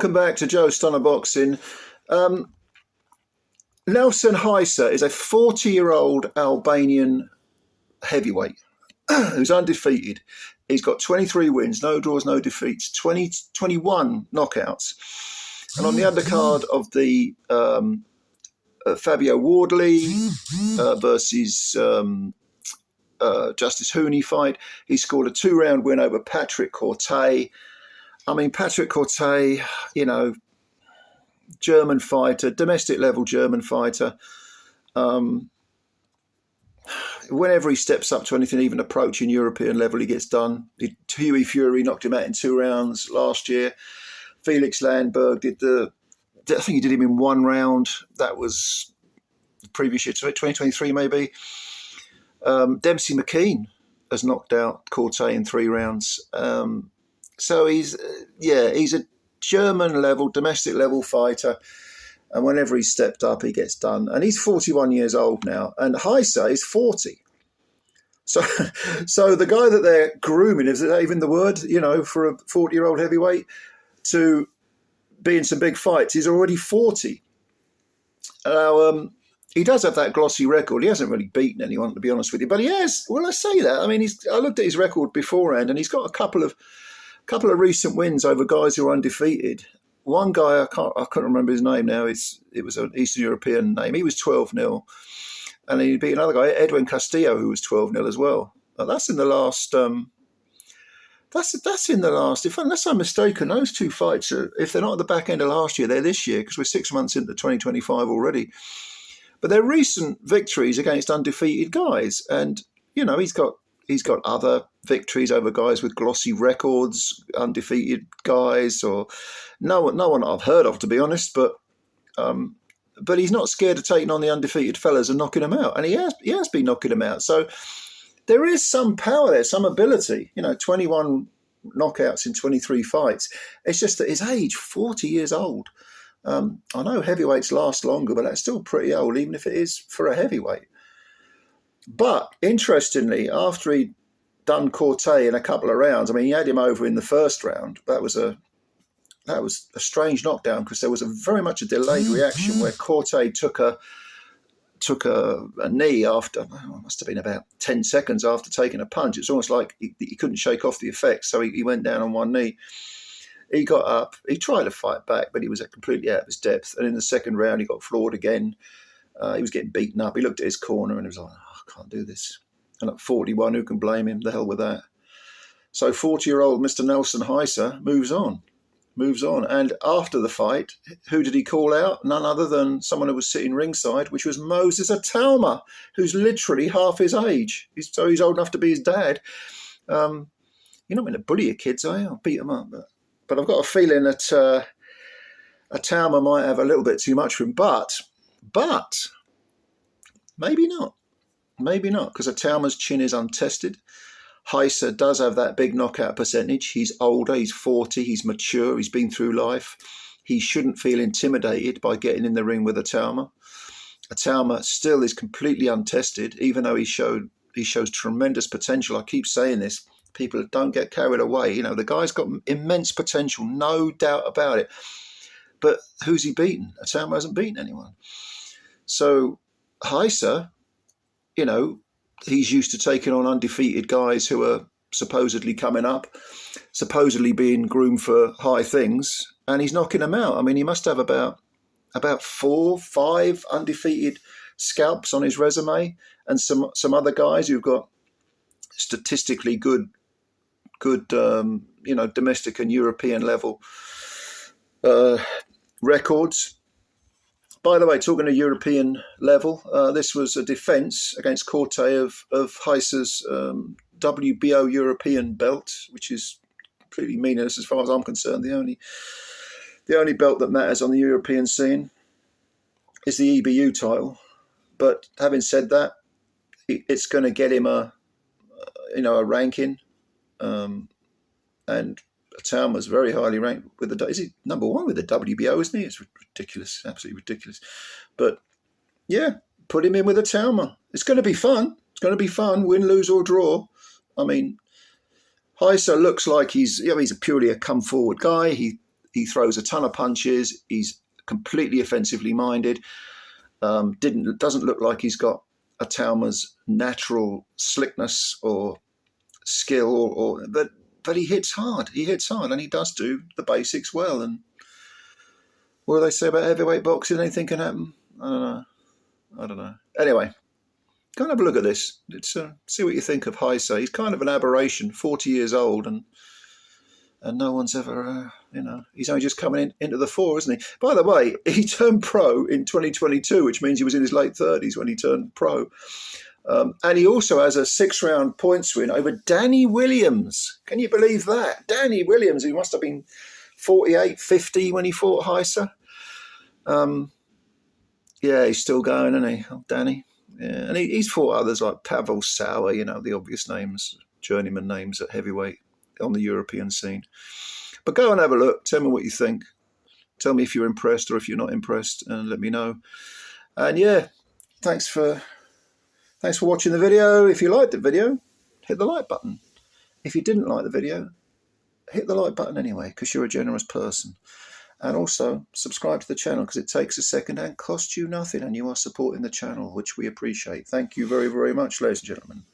welcome back to Joe Stunner Boxing. Nelson Hysa is a 40-year-old Albanian heavyweight who's undefeated. He's got 23 wins, no draws, no defeats, 21 knockouts. And on the undercard of the Fabio Wardley versus Justice Hooney fight, he scored a 2-round win over PATRICK KORTE. I mean, PATRICK KORTE, you know, German fighter, domestic level German fighter. Whenever he steps up to anything even approaching European level, he gets done. Huey Fury knocked him out in 2 rounds last year. Felix Landberg I think he did him in 1 round. That was the previous year, 2023 maybe. Dempsey McKean has knocked out KORTE in 3 rounds. So he's a German level, domestic level fighter. And whenever he's stepped up, he gets done. And he's 41 years old now. And Hysa is 40. So the guy that they're grooming, is that even the word, you know, for a 40-year-old heavyweight to be in some big fights, he's already 40. Now, he does have that glossy record. He hasn't really beaten anyone, to be honest with you. But he has, well, I say that. I mean, I looked at his record beforehand, and he's got a couple of recent wins over guys who are undefeated. One guy, I can't remember his name now. It was an Eastern European name. He was 12-0. And he beat another guy, Edwin Castillo, who was 12-0 as well. That's in the last. That's in the last. Unless I'm mistaken, those 2 fights, if they're not at the back end of last year, they're this year, because we're 6 months into 2025 already. But they're recent victories against undefeated guys, and you know he's got other victories over guys with glossy records, undefeated guys, or no one I've heard of, to be honest. But he's not scared of taking on the undefeated fellas and knocking them out, and he has been knocking them out. So there is some power there, some ability. You know, 21 knockouts in 23 fights. It's just that his age, 40 years old. I know heavyweights last longer, but that's still pretty old, even if it is for a heavyweight. But interestingly, after he'd done KORTE in a couple of rounds, I mean, he had him over in the first round. That was a strange knockdown, because there was very much a delayed reaction where KORTE took a knee after, it must have been about 10 seconds after taking a punch. It's almost like he couldn't shake off the effects, so he went down on one knee. He got up, he tried to fight back, but he was completely out of his depth. And in the second round, he got floored again. He was getting beaten up. He looked at his corner and he was like, I can't do this. And at 41, who can blame him? The hell with that. So 40-year-old Mr. Nelson Hysa moves on. And after the fight, who did he call out? None other than someone who was sitting ringside, which was Moses Itauma, who's literally half his age. He's old enough to be his dad. You're not going to bully your kids, are you? I'll beat them up. But I've got a feeling that Itauma might have a little bit too much for him. But maybe not. Maybe not, because Itauma's chin is untested. Heiser does have that big knockout percentage. He's older, he's 40, he's mature, he's been through life. He shouldn't feel intimidated by getting in the ring with Itauma. Itauma still is completely untested, even though he shows tremendous potential. I keep saying this. People don't get carried away. You know, the guy's got immense potential, no doubt about it. But who's he beaten? Itauma hasn't beaten anyone. So Heiser, you know, he's used to taking on undefeated guys who are supposedly coming up, supposedly being groomed for high things, and he's knocking them out. I mean, he must have about 4, 5 undefeated scalps on his resume, and some other guys who've got statistically good, you know, domestic and European level records. By the way, talking to European level, this was a defence against KORTE of Heiser's WBO European belt, which is completely meaningless as far as I'm concerned. The only belt that matters on the European scene is the EBU title. But having said that, it's going to get him a ranking, and Itauma's very highly ranked with is he number 1 with the WBO, isn't he? It's ridiculous, absolutely ridiculous. But yeah, put him in with Itauma. It's going to be fun. It's going to be fun, win, lose or draw. I mean, Hysa looks like he's purely a come forward guy. He throws a ton of punches. He's completely offensively minded. Doesn't look like he's got Itauma's natural slickness or skill, but he hits hard. He hits hard, and he does do the basics well. And what do they say about heavyweight boxing? Anything can happen. I don't know. Anyway, go and have a look at this. Let's see what you think of Hysa. He's kind of an aberration, 40 years old, and no one's ever, he's only just coming into the fore, isn't he? By the way, he turned pro in 2022, which means he was in his late 30s when he turned pro. And he also has a 6-round points win over Danny Williams. Can you believe that? Danny Williams, he must have been 48, 50 when he fought Heiser. Yeah, he's still going, isn't he, Danny? Yeah, and he's fought others like Pavel Sauer, the obvious names, journeyman names at heavyweight on the European scene. But go and have a look. Tell me what you think. Tell me if you're impressed or if you're not impressed, and let me know. And yeah, thanks for watching the video. If you liked the video, hit the like button. If you didn't like the video, hit the like button anyway, because you're a generous person. And also subscribe to the channel, because it takes a second and costs you nothing, and you are supporting the channel, which we appreciate. Thank you very, very much, ladies and gentlemen.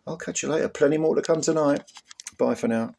I'll catch you later. Plenty more to come tonight. Bye for now.